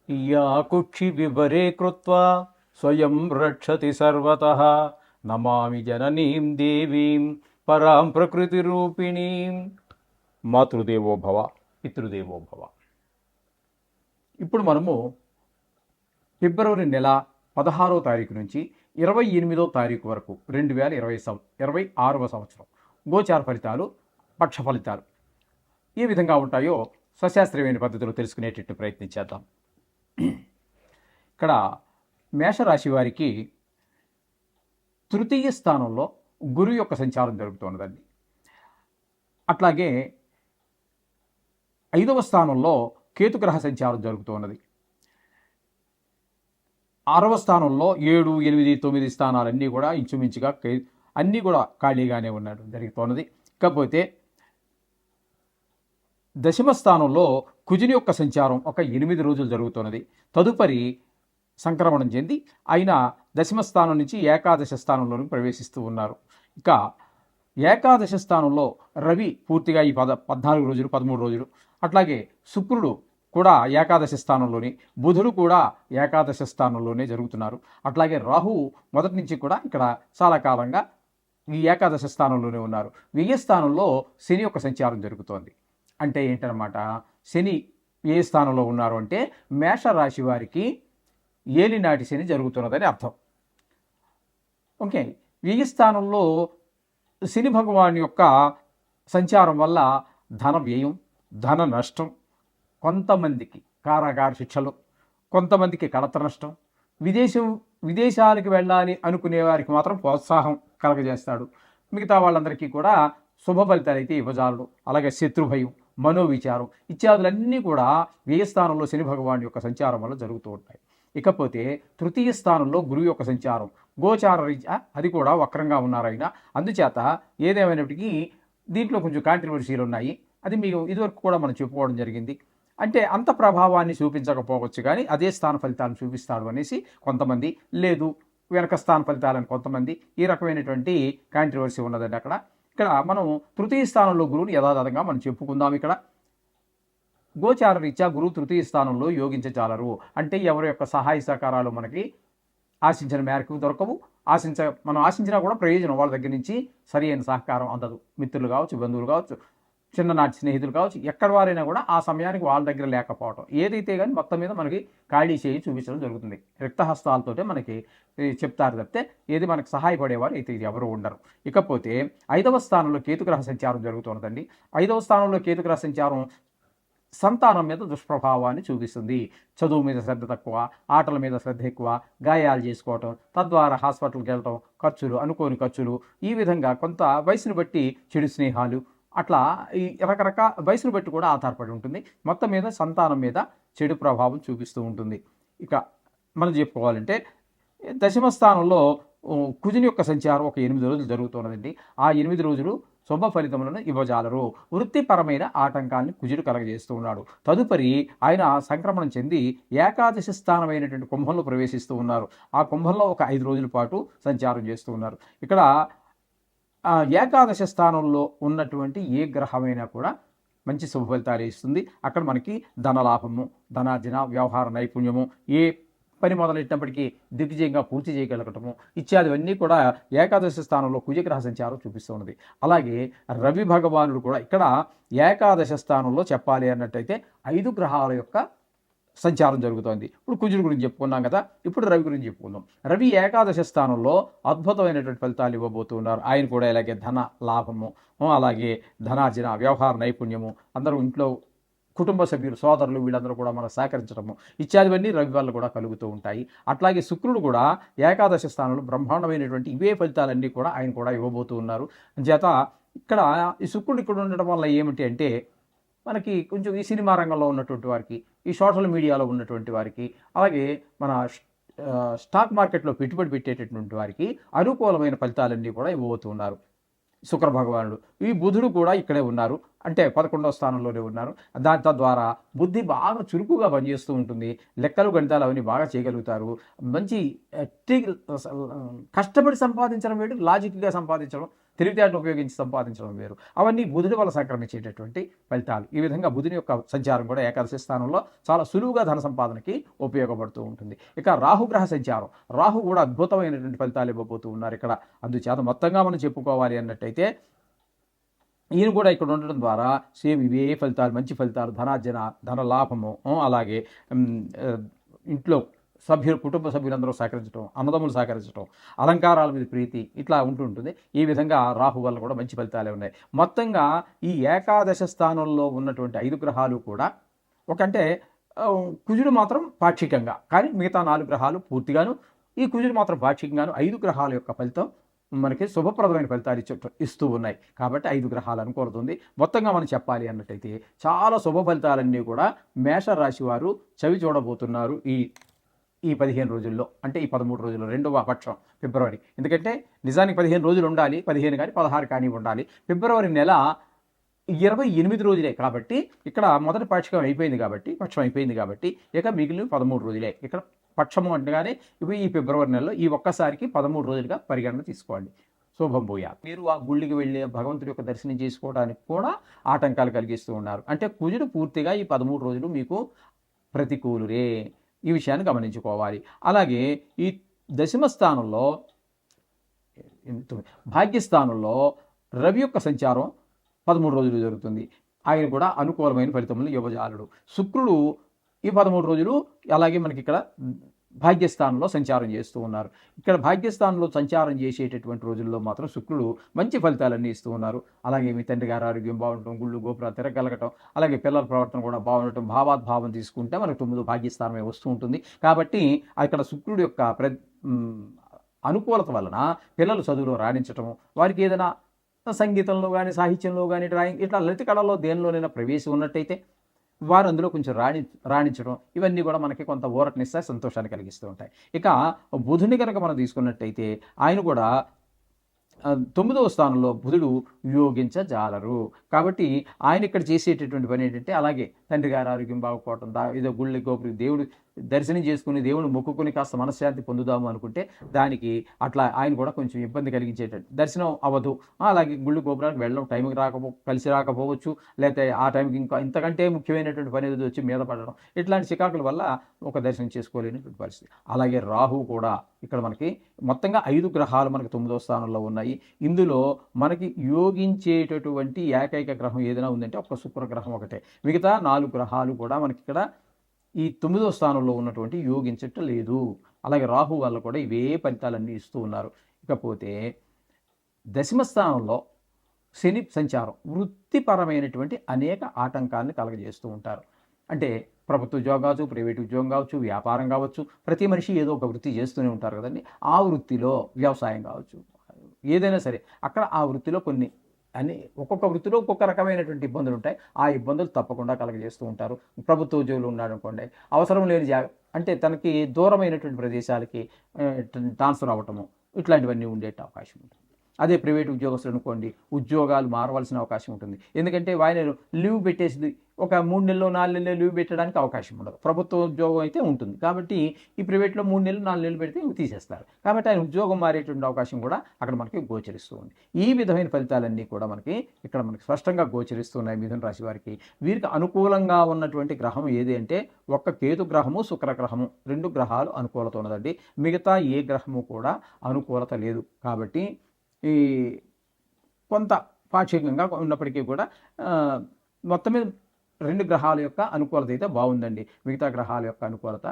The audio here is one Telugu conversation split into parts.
या कुक्षि विवरे कृत्वा स्वयं रक्षति सर्वतः నమామి జననీం దేవీం పరాం ప్రకృతి రూపిణీం. మాతృదేవో భవ పితృదేవో భవ. ఇప్పుడు మనము ఫిబ్రవరి నెల 16వ తారీఖు నుంచి 28వ తారీఖు వరకు 2026వ సంవత్సరం గోచార ఫలితాలు, పక్ష ఫలితాలు ఏ విధంగా ఉంటాయో సశాస్త్రీయమైన పద్ధతిలో తెలుసుకునేటట్టు ప్రయత్నించేద్దాం. ఇక్కడ మేషరాశి వారికి తృతీయ స్థానంలో గురు యొక్క సంచారం జరుగుతున్నదండి. అట్లాగే 5వ స్థానంలో కేతుగ్రహ సంచారం జరుగుతున్నది. 6వ స్థానంలో 7, 8, 9 స్థానాలన్నీ కూడా ఇంచుమించుగా అన్నీ కూడా ఖాళీగానే ఉండడం జరుగుతున్నది. ఇకపోతే దశమ స్థానంలో కుజుని యొక్క సంచారం ఒక 8 రోజులు జరుగుతున్నది. తదుపరి సంక్రమణం చెంది ఆయన దశమ స్థానం నుంచి ఏకాదశ స్థానంలోకి ప్రవేశిస్తూ ఉన్నారు. ఇక ఏకాదశ స్థానంలో రవి పూర్తిగా ఈ 14 రోజులు 13 రోజులు, అట్లాగే శుక్రుడు కూడా ఏకాదశ స్థానంలోని, బుధుడు కూడా ఏకాదశ స్థానంలోనే జరుగుతున్నారు. అట్లాగే రాహువు మొదటి నుంచి కూడా ఇక్కడ చాలా కాలంగా ఈ ఏకాదశ స్థానంలోనే ఉన్నారు. వ్యయ స్థానంలో శని యొక్క సంచారం జరుగుతోంది. అంటే ఏంటన్నమాట, శని ఏ స్థానంలో ఉన్నారు అంటే మేషరాశి వారికి ఏలినాటి శని జరుగుతున్నదని అర్థం. ఓకే, వ్యయ స్థానంలో శని భగవాన్ యొక్క సంచారం వల్ల ధన వ్యయం, ధన నష్టం, కొంతమందికి కారాగార శిక్షలు, కొంతమందికి కడత నష్టం, విదేశాలకు వెళ్ళాలి అనుకునే వారికి మాత్రం ప్రోత్సాహం కలగజేస్తాడు. మిగతా వాళ్ళందరికీ కూడా శుభ ఫలితాలు అయితే ఇవ్వజాలడు. అలాగే శత్రుభయం, మనోవిచారం ఇత్యాదులన్నీ కూడా వ్యయ స్థానంలో శని భగవాన్ యొక్క సంచారం వల్ల జరుగుతూ ఉంటాయి. ఇకపోతే తృతీయ స్థానంలో గురువు యొక్క సంచారం గోచార రీత్యా అది కూడా వక్రంగా ఉన్నారైనా, అందుచేత ఏదేమైనప్పటికీ దీంట్లో కొంచెం కాంట్రవర్సీలు ఉన్నాయి. అది మీకు ఇదివరకు కూడా మనం చెప్పుకోవడం జరిగింది. అంటే అంత ప్రభావాన్ని చూపించకపోవచ్చు, కానీ అదే స్థాన ఫలితాలను చూపిస్తాడు అనేసి కొంతమంది, లేదు వెనక స్థాన ఫలితాలని కొంతమంది, ఈ రకమైనటువంటి కాంట్రవర్సీ ఉన్నదండి అక్కడ. ఇక్కడ మనం తృతీయ స్థానంలో గురువుని యథాతథంగా మనం చెప్పుకుందాం. ఇక్కడ గోచార రీత్యా గురువు తృతీయ స్థానంలో యోగించజాలరు. అంటే ఎవరి యొక్క సహాయ సహకారాలు మనకి ఆశించిన మేరకు దొరకవు. మనం ఆశించినా కూడా ప్రయోజనం వాళ్ళ దగ్గర నుంచి సరి అయిన సహకారం అందదు. మిత్రులు కావచ్చు, బంధువులు కావచ్చు, చిన్ననాటి స్నేహితులు కావచ్చు, ఎక్కడి వారైనా కూడా ఆ సమయానికి వాళ్ళ దగ్గర లేకపోవటం ఏదైతే కానీ మొత్తం మీద మనకి ఖాళీ చేయి చూపించడం జరుగుతుంది. రిక్తహస్తాలతోటే మనకి చెప్తారు తప్పితే ఏది మనకు సహాయపడేవారు అయితే ఇది ఎవరు ఉండరు. ఇకపోతే 5వ స్థానంలో కేతుగ్రహ సంచారం జరుగుతున్నదండి. 5వ స్థానంలో కేతుగ్రహ సంచారం సంతానం మీద దుష్ప్రభావాన్ని చూపిస్తుంది. చదువు మీద శ్రద్ధ తక్కువ, ఆటల మీద శ్రద్ధ ఎక్కువ, గాయాలు చేసుకోవటం, తద్వారా హాస్పిటల్కి వెళ్ళటం, ఖర్చులు, అనుకోని ఖర్చులు, ఈ విధంగా కొంత వయసును బట్టి చెడు స్నేహాలు, అట్లా ఈ రకరకాల వయసును బట్టి కూడా ఆధారపడి ఉంటుంది. మొత్తం మీద సంతానం మీద చెడు ప్రభావం చూపిస్తూ ఉంటుంది. ఇక మనం చెప్పుకోవాలంటే దశమ స్థానంలో కుజుని యొక్క సంచారం ఒక 8 రోజులు జరుగుతున్నదండి. ఆ 8 రోజులు శుభ ఫలితములను ఇవ్వజాలరు. వృత్తిపరమైన ఆటంకాన్ని కుజుడు కలగజేస్తూ ఉన్నాడు. తదుపరి ఆయన సంక్రమణం చెంది ఏకాదశ స్థానమైనటువంటి కుంభంలో ప్రవేశిస్తూ ఉన్నారు. ఆ కుంభంలో ఒక 5 రోజుల పాటు సంచారం చేస్తూ ఉన్నారు. ఇక్కడ ఏకాదశ స్థానంలో ఉన్నటువంటి ఏ గ్రహమైనా కూడా మంచి శుభ ఫలితాలు ఇస్తుంది. అక్కడ మనకి ధనలాభము, ధనార్జన, వ్యవహార నైపుణ్యము, ఏ పని మొదలెట్టినప్పటికీ దిగ్విజయంగా పూర్తి చేయగలగటము ఇత్యాదివన్నీ కూడా ఏకాదశ స్థానంలో కుజగ్రహ సంచారం చూపిస్తూ ఉన్నది. అలాగే రవి భగవానుడు కూడా ఇక్కడ ఏకాదశ స్థానంలో చెప్పాలి అన్నట్టయితే 5 గ్రహాల యొక్క సంచారం జరుగుతోంది. ఇప్పుడు కుజుడి గురించి చెప్పుకున్నాం కదా, ఇప్పుడు రవి గురించి చెప్పుకుందాం. రవి ఏకాదశ స్థానంలో అద్భుతమైనటువంటి ఫలితాలు ఇవ్వబోతున్నారు. ఆయన కూడా ఇలాగే ధన లాభము, అలాగే ధనార్జన, వ్యవహార నైపుణ్యము, అందరూ ఇంట్లో కుటుంబ సభ్యులు, సోదరులు వీళ్ళందరూ కూడా మనకు సహకరించడము ఇత్యాదివన్నీ రవి వల్ల కూడా కలుగుతూ ఉంటాయి. అట్లాగే శుక్రుడు కూడా ఏకాదశ స్థానంలో బ్రహ్మాండమైనటువంటి ఇవే ఫలితాలన్నీ కూడా ఆయన కూడా ఇవ్వబోతూ ఉన్నారు. చేత ఇక్కడ ఈ శుక్రుడు ఇక్కడ ఉండడం వల్ల ఏమిటి అంటే మనకి కొంచెం ఈ సినిమా రంగంలో ఉన్నటువంటి వారికి, ఈ సోషల్ మీడియాలో ఉన్నటువంటి వారికి, అలాగే మన స్టాక్ మార్కెట్లో పెట్టుబడి పెట్టేటటువంటి వారికి అనుకూలమైన ఫలితాలన్నీ కూడా ఇవ్వబోతూ ఉన్నారు శుక్ర భగవానుడు. ఈ బుధుడు కూడా ఇక్కడే ఉన్నారు, అంటే 11వ స్థానంలోనే ఉన్నారు. తద్వారా బుద్ధి బాగా చురుకుగా పనిచేస్తూ ఉంటుంది. లెక్కలు, గణితాలు అవన్నీ బాగా చేయగలుగుతారు. మంచి కష్టపడి సంపాదించడం వేడు, లాజిక్గా సంపాదించడం తెలివితేటలు ఉపయోగించి సంపాదించడం వేరు. అవన్నీ బుధుడి వల్ల సంక్రమించేటటువంటి ఫలితాలు. ఈ విధంగా బుధుని యొక్క సంచారం కూడా ఏకాదశి స్థానంలో చాలా సులువుగా ధన సంపాదనకి ఉపయోగపడుతూ ఉంటుంది. ఇక రాహుగ్రహ సంచారం, రాహు కూడా అద్భుతమైనటువంటి ఫలితాలు ఇవ్వబోతూ ఉన్నారు ఇక్కడ. అందుచేత మొత్తంగా మనం చెప్పుకోవాలి అన్నట్టయితే ఈయన కూడా ఇక్కడ ఉండడం ద్వారా సేమ్ ఇవే ఫలితాలు, మంచి ఫలితాలు, ధనార్జన, ధన లాభము, అలాగే ఇంట్లో కుటుంబ సభ్యులందరూ సహకరించడం, అన్నదమ్ములు సహకరించడం, అలంకారాల మీద ప్రీతి, ఇట్లా ఉంటుంటుంది. ఈ విధంగా రాహు వల్ల కూడా మంచి ఫలితాలే ఉన్నాయి. మొత్తంగా ఈ ఏకాదశ స్థానంలో ఉన్నటువంటి 5 గ్రహాలు కూడా ఒకంటే కుజుడు మాత్రం పాక్షికంగా, కానీ మిగతా 4 గ్రహాలు పూర్తిగాను, ఈ కుజుడు మాత్రం పాక్షికంగాను 5 గ్రహాల యొక్క ఫలితం మనకి శుభప్రదమైన ఫలితాలు ఇస్తూ ఉన్నాయి. కాబట్టి 5 గ్రహాలు అనుకూలతుంది. మొత్తంగా మనం చెప్పాలి అన్నట్టయితే చాలా శుభ ఫలితాలన్నీ కూడా మేషరాశి వారు చవి చూడబోతున్నారు ఈ 15 రోజుల్లో, అంటే ఈ 13 రోజుల్లో, రెండవ పక్షం ఫిబ్రవరి. ఎందుకంటే నిజానికి 15 రోజులు ఉండాలి, 15 కానీ 16 కానీ ఉండాలి. ఫిబ్రవరి నెల 28 రోజులే కాబట్టి ఇక్కడ మొదటి పక్షం అయిపోయింది కాబట్టి ఇక మిగిలిన 13 రోజులే. ఇక్కడ పక్షము అంటేగానే ఇవి ఈ ఫిబ్రవరి నెలలో ఈ ఒక్కసారికి 13 రోజులుగా పరిగణన తీసుకోండి. శుభం భూయా. మీరు ఆ గుళ్ళకి వెళ్ళి భగవంతుడి యొక్క దర్శనం చేసుకోవడానికి కూడా ఆటంకాలు కలిగిస్తూ ఉన్నారు. అంటే కుజుడు పూర్తిగా ఈ 13 రోజులు మీకు ప్రతికూలురే. ఈ విషయాన్ని గమనించుకోవాలి. అలాగే ఈ దశమ స్థానంలో భాగ్యస్థానంలో రవి యొక్క సంచారం 13 రోజులు జరుగుతుంది. ఆయన కూడా అనుకూలమైన ఫలితములు యువజాలుడు. శుక్రుడు ఈ 13 రోజులు అలాగే మనకి ఇక్కడ భాగ్యస్థానంలో సంచారం చేస్తూ ఉన్నారు. ఇక్కడ భాగ్యస్థానంలో సంచారం చేసేటటువంటి రోజుల్లో మాత్రం శుక్రుడు మంచి ఫలితాలన్నీ ఇస్తూ ఉన్నారు. అలాగే మీ తండ్రి గారి ఆరోగ్యం బాగుండటం, గుళ్ళు గోపురాలు తిరగలగటం, అలాగే పిల్లల ప్రవర్తన కూడా బాగుండటం, భావాద్భావం తీసుకుంటే మనకు 9 భాగ్యస్థానమే వస్తూ ఉంటుంది. కాబట్టి అక్కడ శుక్రుడు యొక్క అనుకూలత వలన పిల్లలు చదువులో రాణించటం, వారికి ఏదైనా సంగీతంలో కానీ, సాహిత్యంలో కానీ, డ్రాయింగ్, ఇట్లా లలిత కళలో దేనిలోనైనా ప్రవేశం ఉన్నట్టయితే వారు అందులో కొంచెం రాణించడం, ఇవన్నీ కూడా మనకి కొంత ఊరటనిస్తాయి, సంతోషాన్ని కలిగిస్తూ ఉంటాయి. ఇక బుధుని కనుక మనం తీసుకున్నట్టయితే ఆయన కూడా 9వ స్థానంలో బుధుడు యోగించజాలరు. కాబట్టి ఆయన ఇక్కడ చేసేటటువంటి పని ఏంటంటే, అలాగే తండ్రి గారి ఆరోగ్యం బాగుపోవటం, ఏదో గుళ్ళకి గోపురి దేవుడు దర్శనం చేసుకుని దేవుడు మొక్కుకొని కాస్త మనశ్శాంతి పొందుదాము అనుకుంటే దానికి అట్లా ఆయన కూడా కొంచెం ఇబ్బంది కలిగించేటట్టు దర్శనం అవ్వదు. అలాగే గుళ్ళు గోపురానికి వెళ్ళడం టైంకి కలిసి రాకపోవచ్చు, లేకపోతే ఆ టైంకి ఇంకా ఇంతకంటే ముఖ్యమైనటువంటి పని ఏదో వచ్చి మీద పడడం, ఇట్లాంటి చికాకుల వల్ల ఒక దర్శనం చేసుకోలేనటువంటి పరిస్థితి. అలాగే రాహు కూడా ఇక్కడ మనకి మొత్తంగా 5 గ్రహాలు మనకి 9వ స్థానంలో ఉన్నాయి. ఇందులో మనకి యోగించేటటువంటి ఏకైక గ్రహం ఏదైనా ఉందంటే ఒక్క శుక్రగ్రహం ఒకటే. మిగతా 4 గ్రహాలు కూడా మనకి ఇక్కడ ఈ 9వ స్థానంలో ఉన్నటువంటి యోగించటం లేదు. అలాగే రాహు వల్ల కూడా ఇవే ఫలితాలన్నీ ఇస్తూ ఉన్నారు. ఇకపోతే దశమ స్థానంలో శని సంచారం వృత్తిపరమైనటువంటి అనేక ఆటంకాన్ని కలగజేస్తూ ఉంటారు. అంటే ప్రభుత్వ ఉద్యోగం కావచ్చు, ప్రైవేట్ ఉద్యోగం కావచ్చు, వ్యాపారం కావచ్చు, ప్రతి మనిషి ఏదో ఒక వృత్తి చేస్తూనే ఉంటారు కదండి. ఆ వృత్తిలో వ్యవసాయం కావచ్చు, ఏదైనా సరే అక్కడ ఆ వృత్తిలో ఒక్కొక్క వృత్తిలో ఒక్కొక్క రకమైనటువంటి ఇబ్బందులు ఉంటాయి. ఆ ఇబ్బందులు తప్పకుండా కలగజేస్తూ ఉంటారు. ప్రభుత్వ ఉద్యోగులు ఉన్నాడు అనుకోండి, అవసరం లేని అంటే తనకి దూరమైనటువంటి ప్రదేశాలకి ట్రాన్స్ఫర్ అవ్వటము, ఇట్లాంటివన్నీ ఉండే అవకాశం ఉంటుంది. అదే ప్రైవేట్ ఉద్యోగస్తులు అనుకోండి, ఉద్యోగాలు మారవలసిన అవకాశం ఉంటుంది. ఎందుకంటే ఆయన లీవ్ పెట్టేసి ఒక 3 నెలలు 4 నెలలు లీవ్ పెట్టడానికి అవకాశం ఉండదు. ప్రభుత్వ ఉద్యోగం అయితే ఉంటుంది. కాబట్టి ఈ ప్రైవేట్లో 3 నెలలు 4 నెలలు పెడితే తీసేస్తారు. కాబట్టి ఆయన ఉద్యోగం మారేటువంటి అవకాశం కూడా అక్కడ మనకి గోచరిస్తూ ఉంది. ఈ విధమైన ఫలితాలన్నీ కూడా మనకి ఇక్కడ స్పష్టంగా గోచరిస్తున్నాయి మిథున రాశి వారికి. వీరికి అనుకూలంగా ఉన్నటువంటి గ్రహం ఏది అంటే ఒక్క కేతు గ్రహము, శుక్ర గ్రహము, 2 గ్రహాలు అనుకూలత ఉన్నదండి. మిగతా ఏ గ్రహము కూడా అనుకూలత లేదు. కాబట్టి ఈ కొంత పాక్షికంగా ఉన్నప్పటికీ కూడా మొత్తం మీద 2 గ్రహాల యొక్క అనుకూలత అయితే బాగుందండి. మిగతా గ్రహాల యొక్క అనుకూలత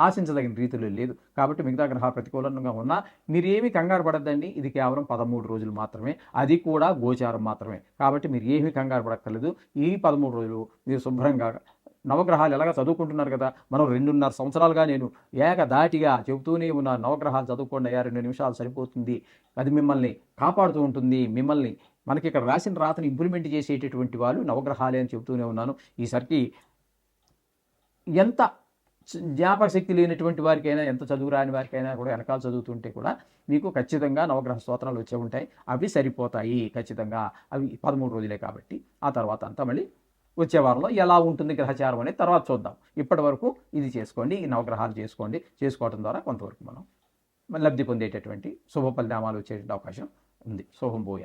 ఆశించదగిన రీతిలో లేదు. కాబట్టి మిగతా గ్రహాలు ప్రతికూలంగా ఉన్నా మీరేమీ కంగారు పడద్దండి. ఇది కేవలం 13 రోజులు మాత్రమే, అది కూడా గోచారం మాత్రమే. కాబట్టి మీరు ఏమీ కంగారు పడక్కర్లేదు. ఈ 13 రోజులు మీరు శుభ్రంగా నవగ్రహాలు ఎలాగ చదువుకుంటున్నారు కదా, మనం 2.5 సంవత్సరాలుగా నేను ఏకధాటిగా చెబుతూనే ఉన్న నవగ్రహాలు చదువుకోండి అయ్యా, 2 నిమిషాలు సరిపోతుంది, అది మిమ్మల్ని కాపాడుతూ ఉంటుంది. మనకి ఇక్కడ రాసిన రాతను ఇంప్లిమెంట్ చేసేటటువంటి వాళ్ళు నవగ్రహాలే అని చెబుతూనే ఉన్నాను. ఈసారికి ఎంత జ్ఞాపక శక్తి లేనటువంటి వారికైనా, ఎంత చదువు రాని వారికైనా కూడా వెనకాల చదువుతుంటే కూడా మీకు ఖచ్చితంగా నవగ్రహ స్తోత్రాలు వచ్చే ఉంటాయి. అవి సరిపోతాయి ఖచ్చితంగా. అవి 13 రోజులే కాబట్టి ఆ తర్వాత అంతా మళ్ళీ వచ్చే వారంలో ఎలా ఉంటుంది గ్రహచారం అనేది తర్వాత చూద్దాం. ఇప్పటి వరకు ఇది చేసుకోండి, ఈ నవగ్రహాలు చేసుకోవటం ద్వారా కొంతవరకు మనం లబ్ధి పొందేటటువంటి శుభ పరిణామాలు వచ్చేటువంటి అవకాశం ఉంది. శోభం భూయ.